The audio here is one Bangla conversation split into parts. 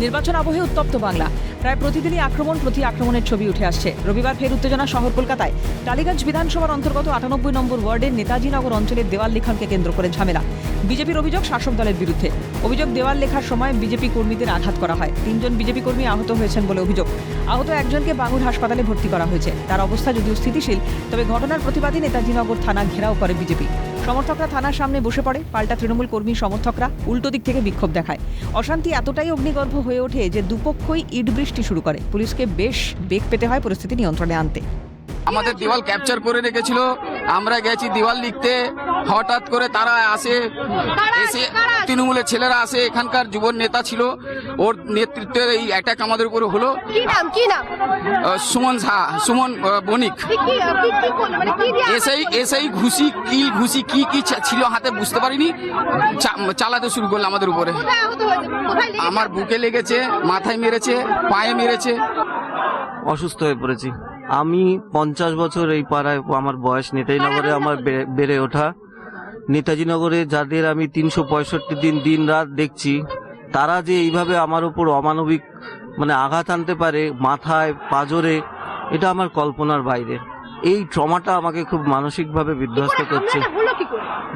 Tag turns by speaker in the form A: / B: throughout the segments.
A: নির্বাচন আবহে উত্তপ্ত বাংলা। প্রায় প্রতিদিনই আক্রমণ প্রতি আক্রমণের ছবি উঠে আসছে। রবিবার ফের উত্তেজনা শহর কলকাতায়। টালিগঞ্জ বিধানসভার অন্তর্গত ৯৮ নম্বর ওয়ার্ডের নেতাজি নগর অঞ্চলের দেওয়াল লিখনকে কেন্দ্র করে ঝামেলা। বিজেপির অভিযোগ শাসক দলের বিরুদ্ধে। অভিযোগ দেওয়াল লেখার সময় বিজেপি কর্মীদের আঘাত করা হয়। ৩ জন বিজেপি কর্মী আহত হয়েছেন বলে অভিযোগ। আহত একজনকে বাঙুর হাসপাতালে ভর্তি করা হয়েছে। তার অবস্থা যদিও স্থিতিশীল, তবে ঘটনার প্রতিবাদে নেতাজি নগর থানা ঘেরাও করে বিজেপি। সমর্থকরা থানার সামনে বসে পড়ে। পাল্টা তৃণমূল কর্মী সমর্থকরা উল্টো দিক থেকে বিক্ষোভ দেখায়। অশান্তি এতটাই অগ্নিগর্ভ হয়ে ওঠে যে দুপক্ষই ইট বৃষ্টি শুরু করে। পুলিশকে বেশ বেগ পেতে হয় পরিস্থিতি নিয়ন্ত্রণে আনতে।
B: আমাদের দেওয়াল ক্যাপচার করে রেখেছিল, আমরা গেছি দেওয়াল লিখতে, হঠাৎ করে তারা এসে তৃণমূলের ছেলেরা আসে, এখানকার যুব নেতা ছিল, ওর নেতৃত্বে এই অ্যাটাক আমাদের উপরে হলো।
C: কি নাম?
B: সুমন বণিক। এসেই ঘুষি কি ছিল হাতে বুঝতে পারিনি, চালাতে শুরু করলো আমাদের উপরে। আমার বুকে লেগেছে, মাথায় মেরেছে, পায়ে মেরেছে।
D: অসুস্থ হয়ে পড়েছি। আমি 50 বছর এই পাড়ায় আমার বয়স। নেতাজি নগরে আমার বেড়ে ওঠা। নেতাজি নগরে যাদের আমি 365 দিন দিন রাত দেখছি, তারা যে এইভাবে আমার উপর অমানবিক আঘাত আনতে পারে মাথায় পাঁজরে, এটা আমার কল্পনার বাইরে। এই ট্রমাটা আমাকে খুব মানসিকভাবে বিধ্বস্ত করছে।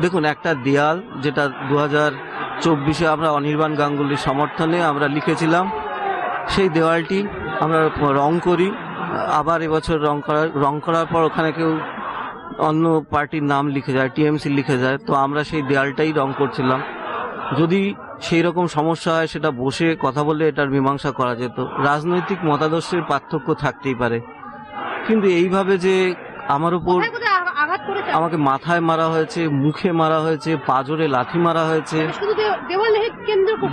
D: দেখুন, একটা দেয়াল যেটা 2024-এ আমরা অনির্বাণ গাঙ্গুলির সমর্থনে আমরা লিখেছিলাম, সেই দেওয়ালটি আমরা রং করি। আবার এবছর রং করার পর ওখানে কেউ অন্য পার্টির নাম লিখে যায়, টিএমসি লিখে যায়। তো আমরা সেই দেয়ালটাই রং করছিলাম। যদি সেই রকম সমস্যা হয়, সেটা বসে কথা বলে এটার মীমাংসা করা যেত। রাজনৈতিক মতাদর্শের পার্থক্য থাকতেই পারে, কিন্তু এইভাবে যে আমার উপর আমাকে মাথায় মারা হয়েছে, মুখে মারা হয়েছে, পাঁজরে লাথি মারা হয়েছে,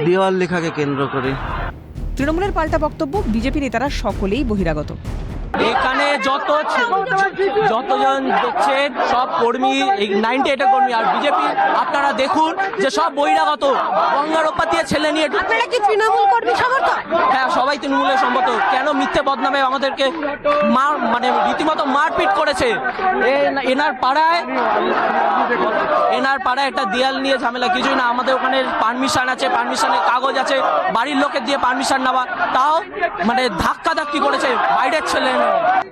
D: দেওয়াল লেখাকে কেন্দ্র করে।
A: তৃণমূলের পাল্টা বক্তব্য, বিজেপি নেতারা সকলেই বহিরাগত।
E: এখানে যতজন দেখছেন সব কর্মী, 98 কর্মী। আর বিজেপি আপনারা দেখুন যে সব বহিরাগত, গঙ্গার ওপার দিয়ে ছেলে নিয়ে।
C: আপনারা কি তৃণমূল কর্মী সমর্থক?
E: হ্যাঁ, সবাই তৃণমূলের সমর্থক। কেন মিথ্যে বদনামে আমাদেরকে রীতিমতো মারপিট করেছে। এনার পাড়ায় একটা দেয়াল নিয়ে ঝামেলা, কিছুই না। আমাদের ওখানে পারমিশন আছে, পারমিশনের কাগজ আছে, বাড়ির লোকের দিয়ে পারমিশন নেওয়া, তাও ধাক্কি করেছে বাইরের ছেলে।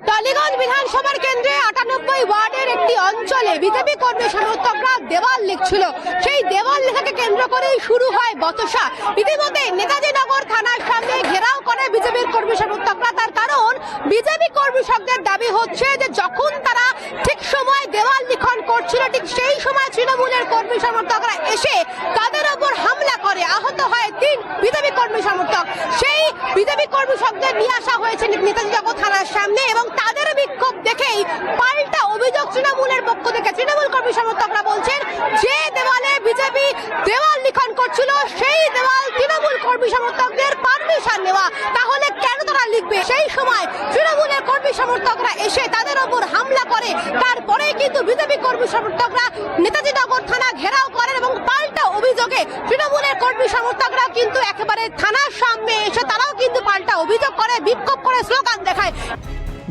C: টালিগঞ্জ বিধানসভার কেন্দ্রে ৯৮ ওয়ার্ডের একটি অঞ্চলে বিজেপি কর্মী সমর্থকরা দেওয়াল লিখছিল। সেই দেওয়াল লেখাকে কেন্দ্র করেই শুরু হয় বচসা। ইতিমধ্যে নেতাজি নগর থানার সামনে ঘেরাও করে বিজেপির কর্মী সমর্থকরা। তার কারণ, বিজেপি কর্মীদের দাবি হচ্ছে যে যখন তারা ঠিক সময় দেওয়াল লিখন করছিল, ঠিক সেই সময় তৃণমূলের কর্মী সমর্থকরা এসে তাদের ওপর হামলা করে। আহত হয় 3 বিজেপি কর্মী সমর্থক। সেই বিজেপি কর্মীদের নিয়ে আসা হয়েছে নেতাজি নগর থানার সামনে এবং তাদের বিক্ষোভ দেখেই পাল্টা অভিযোগ তৃণমূলের পক্ষ থেকে। তৃণমূল কর্মী সমর্থকরা বলছেন, যে দেওয়ালে বিজেপি দেওয়াল লিখন করছিল, সেই দেওয়াল তৃণমূল কর্মী সমর্থকদের পারমিশন নেওয়া, তাহলে কেন তারা লিখবে? সেই সময় তৃণমূলের কর্মী সমর্থকরা এসে তাদের ওপর হামলা করে। তারপরে কিন্তু বিজেপি কর্মী সমর্থকরা নেতাজি নগর থানা ঘেরাও করেন এবং পাল্টা অভিযোগে তৃণমূলের কর্মী সমর্থকরা কিন্তু একেবারে থানার সামনে এসে তারাও কিন্তু পাল্টা অভিযোগ করে, বিক্ষোভ করে, স্লোগান দেখায়।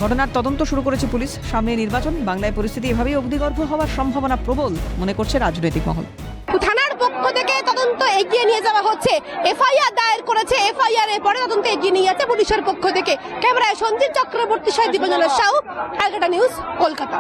A: ঘটনার তদন্ত শুরু করেছে পুলিশ। সামনে নির্বাচন, বাংলায় পরিস্থিতি এভাবেই অগ্নিগর্ভ হওয়ার সম্ভাবনা প্রবল মনে করছে রাজনৈতিক মহল।
C: থানার পক্ষ থেকে তদন্ত এগিয়ে নিয়ে যাওয়া হচ্ছে। এফআইআর দায়ের করেছে। এফআইআর এর পরে তদন্ত এগিয়ে নিয়ে যাচ্ছে পুলিশের পক্ষ থেকে। ক্যামেরায় সঞ্জিত চক্রবর্তী, দীপঞ্জন সাউ, ক্যালকাটা নিউজ, কলকাতা।